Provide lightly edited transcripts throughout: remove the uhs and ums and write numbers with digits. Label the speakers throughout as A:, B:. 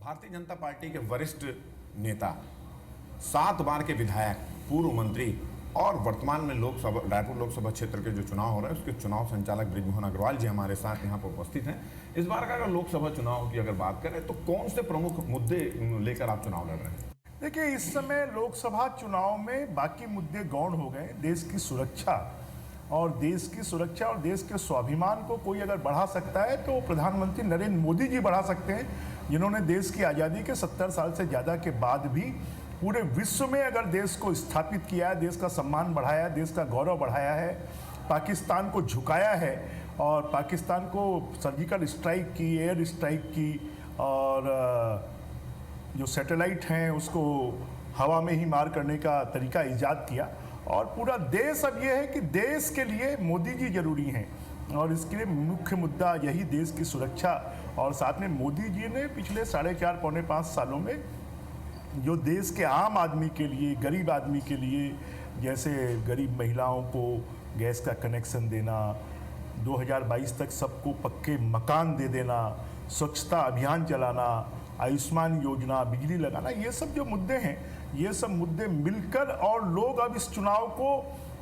A: Bharatiya Janata party के वरिष्ठ नेता, 7 बार के विधायक, पूर्व मंत्री और वर्तमान में रायपुर लोकसभा क्षेत्र के जो चुनाव हो रहे हैं उसके चुनाव संचालक बृजमोहन अग्रवाल जी हमारे साथ यहाँ पर उपस्थित हैं। इस बार का अगर लोकसभा चुनाव की अगर बात करें तो कौन से प्रमुख मुद्दे लेकर आप चुनाव लड़ रहे हैं?
B: देखिए, इस समय लोकसभा चुनाव में बाकी मुद्दे गौण हो गए। देश की सुरक्षा और देश के स्वाभिमान को कोई अगर बढ़ा सकता है तो प्रधानमंत्री नरेंद्र मोदी जी बढ़ा सकते हैं, जिन्होंने देश की आज़ादी के 70 साल से ज़्यादा के बाद भी पूरे विश्व में अगर देश को स्थापित किया है, देश का सम्मान बढ़ाया है, देश का गौरव बढ़ाया है, पाकिस्तान को झुकाया है और पाकिस्तान को सर्जिकल स्ट्राइक की, एयर स्ट्राइक की और जो सैटेलाइट हैं उसको हवा में ही मार करने का तरीका ईजाद किया। और पूरा देश अब ये है कि देश के लिए मोदी जी जरूरी हैं और इसके लिए मुख्य मुद्दा यही देश की सुरक्षा। और साथ में मोदी जी ने पिछले 4.5 पौने 5 सालों में जो देश के आम आदमी के लिए, गरीब आदमी के लिए, जैसे गरीब महिलाओं को गैस का कनेक्शन देना, 2022 तक सबको पक्के मकान दे देना, स्वच्छता अभियान चलाना, आयुष्मान योजना, बिजली लगाना, ये सब जो मुद्दे हैं, ये सब मुद्दे मिलकर और लोग अब इस चुनाव को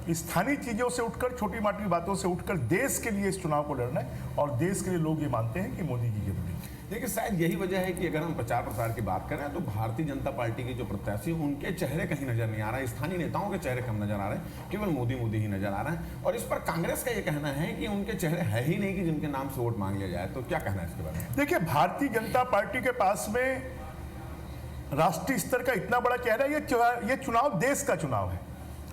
B: स्थानीय चीज़ों से उठकर, छोटी मोटी बातों से उठकर देश के लिए इस चुनाव को लड़ना है और देश के लिए लोग ये मानते हैं कि मोदी जी जरूरी है।
A: देखिए, शायद यही वजह है कि अगर हम प्रचार प्रसार की बात करें तो भारतीय जनता पार्टी के जो प्रत्याशी उनके चेहरे कहीं नजर नहीं आ रहा है, स्थानीय नेताओं के चेहरे कम नजर आ रहे हैं, केवल मोदी ही नजर आ रहा है। और इस पर कांग्रेस का ये कहना है कि उनके चेहरे है ही नहीं कि जिनके नाम से वोट मांग लिया जाए। तो क्या कहना है इसके बारे में?
B: देखिए, भारतीय जनता पार्टी के पास में राष्ट्रीय स्तर का इतना बड़ा चेहरा, ये चुनाव देश का चुनाव है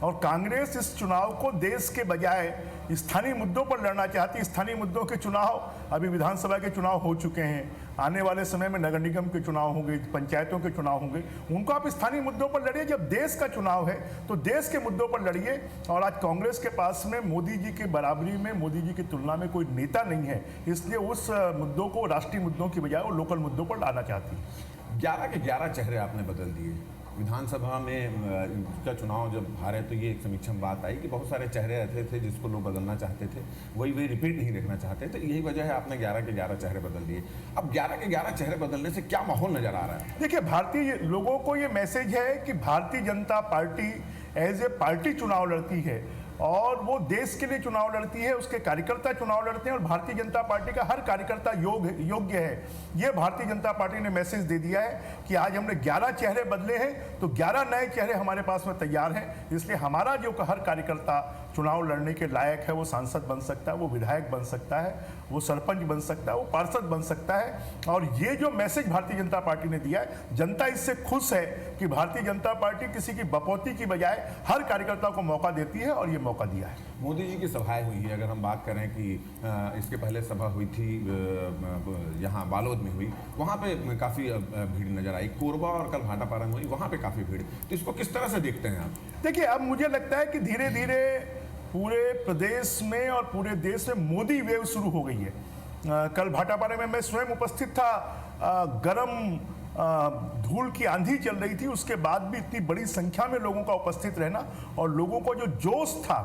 B: और कांग्रेस इस चुनाव को देश के बजाय स्थानीय मुद्दों पर लड़ना चाहती है। स्थानीय मुद्दों के चुनाव, अभी विधानसभा के चुनाव हो चुके हैं, आने वाले समय में नगर निगम के चुनाव होंगे, पंचायतों के चुनाव होंगे, उनको आप स्थानीय मुद्दों पर लड़िए। जब देश का चुनाव है तो देश के मुद्दों पर लड़िए। और आज कांग्रेस के पास में मोदी जी के बराबरी में, मोदी जी की तुलना में कोई नेता नहीं है, इसलिए उस मुद्दों को राष्ट्रीय मुद्दों की बजाय वो लोकल मुद्दों पर लाना चाहती है।
A: 11 के 11 चेहरे आपने बदल दिए। विधानसभा में का चुनाव जब हारे तो ये एक समीक्षा में बात आई कि बहुत सारे चेहरे ऐसे थे जिसको लोग बदलना चाहते थे, वही रिपीट नहीं देखना चाहते थे। यही वजह है आपने 11 के 11 चेहरे बदल दिए। अब 11 के 11 चेहरे बदलने से क्या माहौल नजर आ रहा है?
B: देखिए, भारतीय लोगों को ये मैसेज है कि Bharatiya Janata party as a party चुनाव लड़ती है और वो देश के लिए चुनाव लड़ती है, उसके कार्यकर्ता चुनाव लड़ते हैं और भारतीय जनता पार्टी का हर कार्यकर्ता योग्य है। ये भारतीय जनता पार्टी ने मैसेज दे दिया है कि आज हमने 11 चेहरे बदले हैं तो 11 नए चेहरे हमारे पास में तैयार हैं। इसलिए हमारा जो हर कार्यकर्ता चुनाव लड़ने के लायक है, वो सांसद बन सकता है, वो विधायक बन सकता है, वो सरपंच बन सकता है, वो पार्षद बन सकता है। और ये जो मैसेज भारतीय जनता पार्टी ने दिया है, जनता इससे खुश है कि भारतीय जनता पार्टी किसी की बपौती की बजाय हर कार्यकर्ता को मौका देती है और ये मौका दिया है।
A: मोदी जी की सभाएं हुई है, अगर हम बात करें कि इसके पहले सभा हुई थी यहाँ बालोद में हुई, वहाँ पे काफ़ी भीड़ नजर आई। कोरबा और कल भाटापारा में हुई, वहाँ पे काफ़ी भीड़। तो इसको किस तरह से देखते हैं आप?
B: देखिए, अब मुझे लगता है कि धीरे धीरे पूरे प्रदेश में और पूरे देश में मोदी वेव शुरू हो गई है। कल भाटापारा में मैं स्वयं उपस्थित था, गरम धूल की आंधी चल रही थी, उसके बाद भी इतनी बड़ी संख्या में लोगों का उपस्थित रहना और लोगों को जो जोश था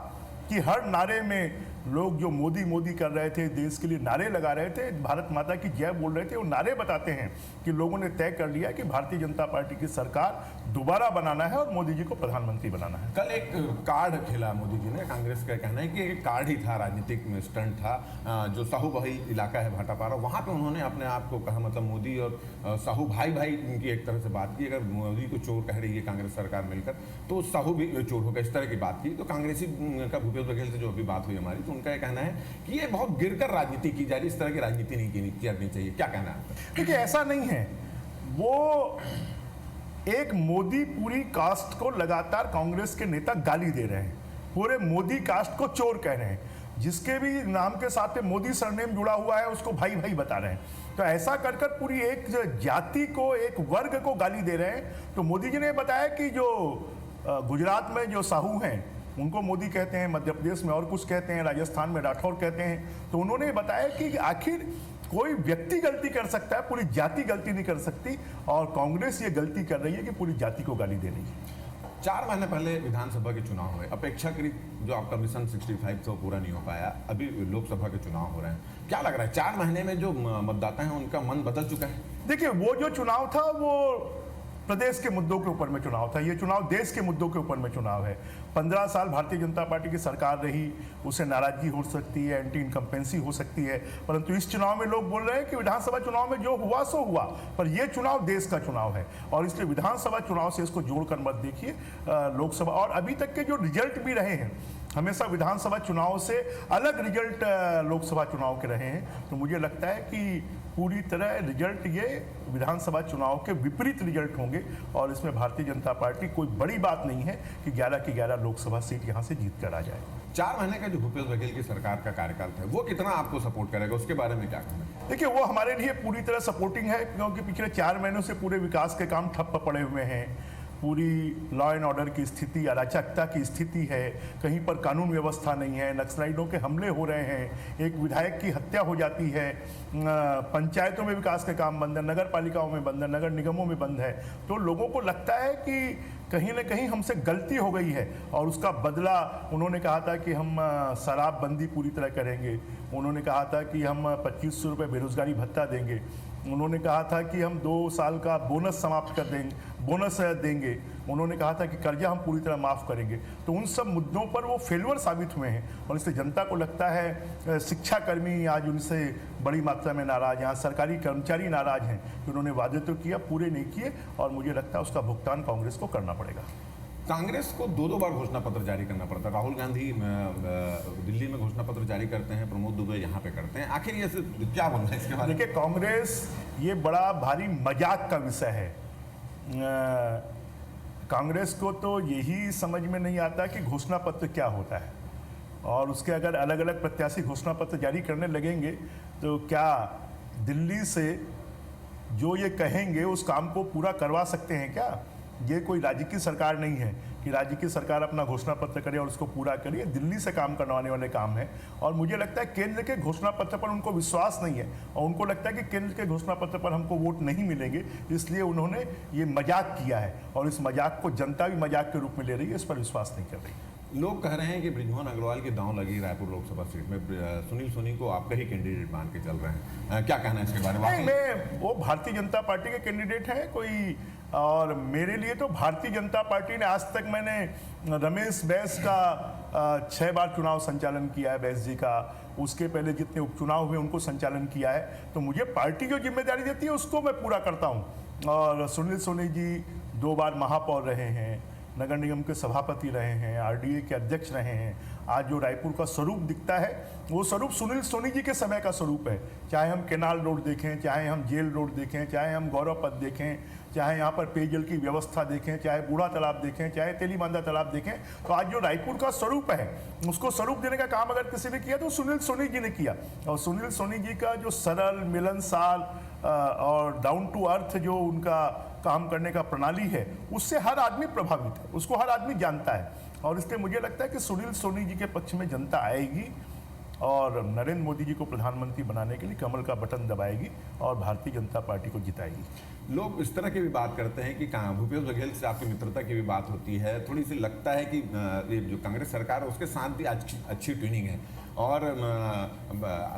B: कि हर नारे में लोग जो मोदी मोदी कर रहे थे, देश के लिए नारे लगा रहे थे, भारत माता की जय बोल रहे थे, वो नारे बताते हैं कि लोगों ने तय कर लिया कि भारतीय जनता पार्टी की सरकार दोबारा बनाना है और मोदी जी को प्रधानमंत्री बनाना है।
A: कल एक कार्ड खेला मोदी जी ने, कांग्रेस का कहना है कि एक कार्ड ही था, राजनीतिक स्टंट था। जो साहू भाई इलाका है भाटापारा, वहाँ पे उन्होंने अपने आप को कहा, मतलब मोदी और साहू भाई उनकी एक तरह से बात की। अगर मोदी को चोर कह रही है कांग्रेस सरकार मिलकर तो साहू भी चोर होगा, इस तरह की बात की। तो कांग्रेसी का भूपेश बघेल से जो अभी बात हुई हमारी, तो उनका यह कहना है कि ये बहुत गिरकर राजनीति की जा रही, इस तरह की राजनीति नहीं करनी चाहिए। क्या कहना है आपका?
B: देखिए, ऐसा नहीं है। वो एक मोदी पूरी कास्ट को लगातार कांग्रेस के नेता गाली दे रहे हैं, पूरे मोदी कास्ट को चोर कह रहे हैं, जिसके भी नाम के साथ में मोदी सरनेम जुड़ा हुआ है उसको भाई भाई बता रहे हैं। तो ऐसा कर कर पूरी एक जाति को, एक वर्ग को गाली दे रहे हैं। तो मोदी जी ने बताया कि जो गुजरात में जो साहू हैं उनको मोदी कहते हैं, मध्य प्रदेश में और कुछ कहते हैं, राजस्थान में राठौर कहते हैं। तो उन्होंने बताया कि आखिर कोई व्यक्ति गलती कर सकता है, पूरी जाति गलती नहीं कर सकती और कांग्रेस ये गलती कर रही है कि पूरी जाति को गाली दे रही है।
A: 4 महीने पहले विधानसभा के चुनाव हुए, अपेक्षाकृत जो आपका मिशन 65 था वो पूरा नहीं हो पाया, अभी लोकसभा के चुनाव हो रहे हैं, क्या लग रहा है 4 महीने में जो मतदाता हैं उनका मन बदल चुका है?
B: देखिए, वो जो चुनाव था वो प्रदेश के मुद्दों के ऊपर में चुनाव था, ये चुनाव देश के मुद्दों के ऊपर में चुनाव है। 15 साल भारतीय जनता पार्टी की सरकार रही, उसे नाराजगी हो सकती है, एंटी इनकम्पेंसी हो सकती है, परंतु इस चुनाव में लोग बोल रहे हैं कि विधानसभा चुनाव में जो हुआ सो हुआ, पर यह चुनाव देश का चुनाव है और इसलिए विधानसभा चुनाव से इसको जोड़कर मत देखिए। लोकसभा और अभी तक के जो रिजल्ट भी रहे हैं, हमेशा विधानसभा चुनाव से अलग रिजल्ट लोकसभा चुनाव के रहे हैं, तो मुझे लगता है कि पूरी तरह रिजल्ट ये विधानसभा चुनाव के विपरीत रिजल्ट होंगे और इसमें भारतीय जनता पार्टी कोई बड़ी बात नहीं है कि 11 की 11 लोकसभा सीट यहां से जीत कर आ जाए।
A: 4 महीने का जो भूपेश बघेल की सरकार का कार्यकाल था वो कितना आपको सपोर्ट करेगा, उसके बारे में क्या कहना है?
B: देखिए, वो हमारे लिए पूरी तरह सपोर्टिंग है क्योंकि पिछले 4 महीनों से पूरे विकास के काम ठप्प पड़े हुए हैं। पूरी लॉ एंड ऑर्डर की स्थिति, अराजकता की स्थिति है, कहीं पर कानून व्यवस्था नहीं है, नक्सलाइटों के हमले हो रहे हैं, एक विधायक की हत्या हो जाती है, पंचायतों में विकास के काम बंद है, नगर पालिकाओं में बंद है, नगर निगमों में बंद है। तो लोगों को लगता है कि कहीं ना कहीं हमसे गलती हो गई है और उसका बदला उन्होंने कहा था कि हम शराबबंदी पूरी तरह करेंगे, उन्होंने कहा था कि हम 2500 रुपये बेरोजगारी भत्ता देंगे, उन्होंने कहा था कि हम 2 साल का बोनस समाप्त कर देंगे, बोनस देंगे, उन्होंने कहा था कि कर्जा हम पूरी तरह माफ़ करेंगे। तो उन सब मुद्दों पर वो फेलवर साबित हुए हैं और इससे जनता को लगता है, शिक्षाकर्मी आज उनसे बड़ी मात्रा में नाराज हैं, सरकारी कर्मचारी नाराज हैं कि उन्होंने वादे तो किया, पूरे नहीं किए और मुझे लगता है उसका भुगतान कांग्रेस को करना पड़ेगा।
A: कांग्रेस को 2 बार घोषणा पत्र जारी करना पड़ता है। राहुल गांधी दिल्ली में घोषणा पत्र जारी करते हैं, प्रमोद दुबे यहाँ पे करते हैं, आखिर ये क्या बनना है इसके बारे में?
B: देखिए, कांग्रेस ये बड़ा भारी मजाक का विषय है। कांग्रेस को तो यही समझ में नहीं आता कि घोषणा पत्र क्या होता है और उसके अगर अलग अलग प्रत्याशी घोषणा पत्र जारी करने लगेंगे तो क्या दिल्ली से जो ये कहेंगे उस काम को पूरा करवा सकते हैं क्या? ये कोई राज्य की सरकार नहीं है कि राज्य की सरकार अपना घोषणा पत्र करे और उसको पूरा करे। दिल्ली से काम करवाने वाले काम है और मुझे लगता है केंद्र के घोषणा पत्र पर उनको विश्वास नहीं है और उनको लगता है कि केंद्र के घोषणा पत्र पर हमको वोट नहीं मिलेंगे, इसलिए उन्होंने ये मजाक किया है और इस मजाक को जनता भी मजाक के रूप में ले रही है, इस पर विश्वास नहीं कर रही।
A: लोग कह रहे हैं कि बृजमोहन अग्रवाल की दांव लगी रायपुर लोकसभा सीट में, सुनील सोनी को आपका ही कैंडिडेट मान के चल रहे हैं, क्या कहना है इसके बारे में?
B: मैं वो भारतीय जनता पार्टी के कैंडिडेट हैं कोई, और मेरे लिए तो भारतीय जनता पार्टी ने आज तक, मैंने रमेश बैस का 6 बार चुनाव संचालन किया है, बैस जी का, उसके पहले जितने उपचुनाव हुए उनको संचालन किया है, तो मुझे पार्टी जो जिम्मेदारी देती है उसको मैं पूरा करता हूँ। और सुनील सोनी जी 2 बार महापौर रहे हैं, नगर निगम के सभापति रहे हैं, आरडीए के अध्यक्ष रहे हैं। आज जो रायपुर का स्वरूप दिखता है वो स्वरूप सुनील सोनी जी के समय का स्वरूप है। चाहे हम केनाल रोड देखें, चाहे हम जेल रोड देखें, चाहे हम गौरव पथ देखें, चाहे यहाँ पर पेयजल की व्यवस्था देखें, चाहे बूढ़ा तालाब देखें, चाहे तेलीबांधा तालाब देखें, तो आज जो रायपुर का स्वरूप है उसको स्वरूप देने का काम अगर किसी ने किया तो सुनील सोनी जी ने किया। और सुनील सोनी जी का जो सरल, मिलनसार और डाउन टू अर्थ जो उनका काम करने का प्रणाली है, उससे हर आदमी प्रभावित है, उसको हर आदमी जानता है और इसलिए मुझे लगता है कि सुनील सोनी जी के पक्ष में जनता आएगी और नरेंद्र मोदी जी को प्रधानमंत्री बनाने के लिए कमल का बटन दबाएगी और भारतीय जनता पार्टी को जिताएगी।
A: लोग इस तरह की भी बात करते हैं कि भूपेश बघेल से आपकी मित्रता की भी बात होती है, थोड़ी सी लगता है कि ये जो कांग्रेस सरकार है उसके साथ भी अच्छी ट्यूनिंग है और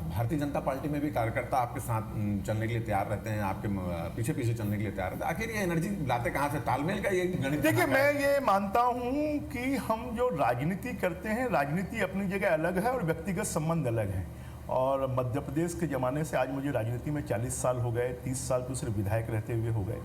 A: भारतीय जनता पार्टी में भी कार्यकर्ता आपके साथ चलने के लिए तैयार रहते हैं, आपके पीछे पीछे चलने के लिए तैयार रहते हैं। आखिर ये एनर्जी लाते कहाँ से? तालमेल का ये गणित?
B: देखिए, मैं ये मानता हूँ कि हम जो राजनीति करते हैं, राजनीति अपनी जगह अलग है और व्यक्तिगत संबंध अलग हैं। और मध्य प्रदेश के ज़माने से आज मुझे राजनीति में 40 साल हो गए, 30 साल तो सिर्फ विधायक रहते हुए हो गए।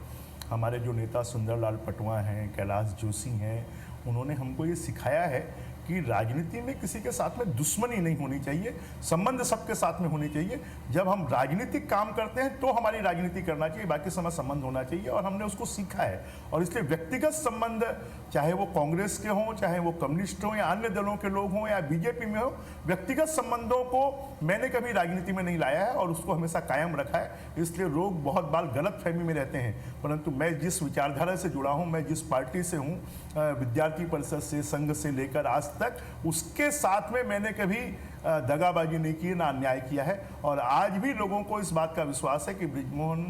B: हमारे जो नेता सुंदरलाल पटवा हैं, कैलाश जोशी हैं, उन्होंने हमको ये सिखाया है कि राजनीति में किसी के साथ में दुश्मनी नहीं होनी चाहिए, संबंध सबके साथ में होने चाहिए। जब हम राजनीतिक काम करते हैं तो हमारी राजनीति करना चाहिए, बाकी समय संबंध होना चाहिए और हमने उसको सीखा है। और इसलिए व्यक्तिगत संबंध, चाहे वो कांग्रेस के हों, चाहे वो कम्युनिस्ट हों या अन्य दलों के लोग हों या बीजेपी में हो, व्यक्तिगत संबंधों को मैंने कभी राजनीति में नहीं लाया है और उसको हमेशा कायम रखा है। इसलिए लोग बहुत बार गलत फहमी में रहते हैं, परंतु मैं जिस विचारधारा से जुड़ा हूँ, मैं जिस पार्टी से हूँ, विद्यार्थी परिषद से, संघ से लेकर आज तक, उसके साथ में मैंने कभी दगाबाजी नहीं की, ना अन्याय किया है। और आज भी लोगों को इस बात का विश्वास है कि बृजमोहन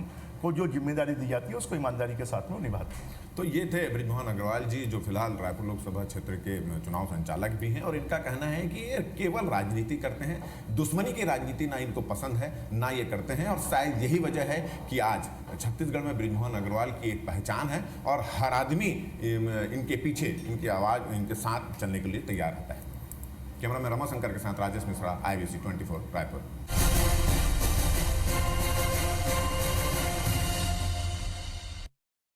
B: को जो जिम्मेदारी दी जाती है उसको ईमानदारी के साथ में निभाते हैं।
A: तो ये थे बृजमोहन अग्रवाल जी, जो फिलहाल रायपुर लोकसभा क्षेत्र के चुनाव संचालक भी हैं, और इनका कहना है कि ये केवल राजनीति करते हैं, दुश्मनी की राजनीति ना इनको पसंद है ना ये करते हैं, और शायद यही वजह है कि आज छत्तीसगढ़ में बृजमोहन अग्रवाल की एक पहचान है और हर आदमी इनके पीछे, इनकी आवाज़, इनके साथ चलने के लिए तैयार रहता है। कैमरा में रमाशंकर के साथ राजेश मिश्रा, IBC 24 रायपुर।